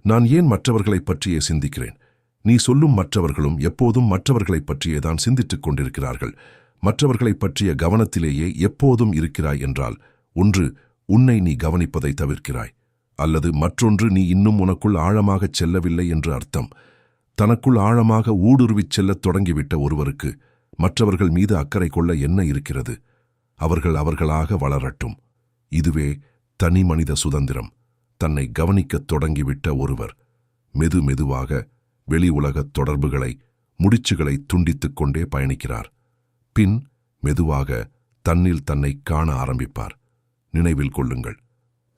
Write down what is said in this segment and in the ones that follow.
நான் ஏன் மற்றவர்களைப் பற்றியே சிந்திக்கிறேன்? நீ சொல்லும் மற்றவர்களும் எப்போதும் மற்றவர்களைப் பற்றியே தான் சிந்தித்துக் கொண்டிருக்கிறார்கள். மற்றவர்களைப் பற்றிய கவனத்திலேயே எப்போதும் இருக்கிறாய் என்றால், ஒன்று, உன்னை நீ கவனிப்பதை தவிர்க்கிறாய், அல்லது மற்றொன்று, நீ இன்னும் உனக்குள் ஆழமாகச் செல்லவில்லை என்று அர்த்தம். தனக்குள் ஆழமாக ஊடுருவிச் செல்லத் தொடங்கிவிட்ட ஒருவருக்கு மற்றவர்கள் மீது அக்கறை கொள்ள என்ன இருக்கிறது? அவர்கள் அவர்களாக வளரட்டும். இதுவே தனி மனித சுதந்திரம். தன்னை கவனிக்கத் தொடங்கிவிட்ட ஒருவர் மெதுவாக வெளி உலகத் தொடர்புகளை, முடிச்சுகளை துண்டித்துக் கொண்டே பயணிக்கிறார். பின் மெதுவாக தன்னில் தன்னை காண ஆரம்பிப்பார். நினைவில் கொள்ளுங்கள்,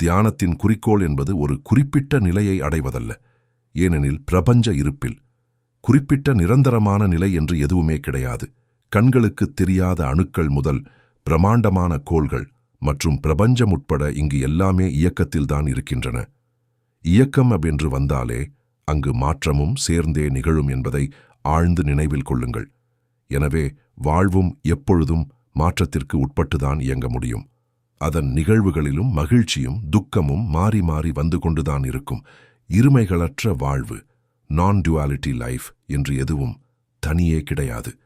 தியானத்தின் குறிக்கோள் என்பது ஒரு குறிப்பிட்ட நிலையை அடைவதல்ல. ஏனெனில் பிரபஞ்ச இருப்பில் குறிப்பிட்ட நிரந்தரமான நிலை என்று எதுவுமே கிடையாது. கண்களுக்குத் தெரியாத அணுக்கள் முதல் பிரமாண்டமான கோள்கள் மற்றும் பிரபஞ்சம் உட்பட இங்கு எல்லாமே இயக்கத்தில்தான் இருக்கின்றன. இயக்கம் என்று வந்தாலே அங்கு மாற்றமும் சேர்ந்தே நிகழும் என்பதை ஆழ்ந்து நினைவில் கொள்ளுங்கள். எனவே வாழ்வும் எப்பொழுதும் மாற்றத்திற்கு உட்பட்டுதான் இயங்க முடியும். அதன் நிகழ்வுகளிலும் மகிழ்ச்சியும் துக்கமும் மாறி மாறி வந்து கொண்டுதான் இருக்கும். இருமைகளற்ற வாழ்வு, நான்-டுவாலிட்டி லைஃப் என்று எதுவும் தனியே கிடையாது.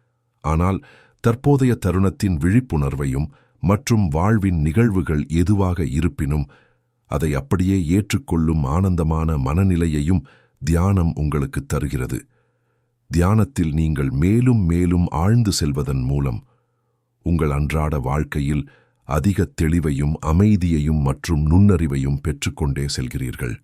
ஆனால் தற்போதைய தருணத்தின் விழிப்புணர்வையும் மற்றும் வாழ்வின் நிகழ்வுகள் எதுவாக இருப்பினும் அதை அப்படியே ஏற்றுக்கொள்ளும் ஆனந்தமான மனநிலையையும் தியானம் உங்களுக்கு தருகிறது. தியானத்தில் நீங்கள் மேலும் மேலும் ஆழ்ந்து செல்வதன் மூலம் உங்கள் அன்றாட வாழ்க்கையில் அதிக தெளிவையும் அமைதியையும் மற்றும் நுண்ணறிவையும் பெற்றுக்கொண்டே செல்கிறீர்கள்.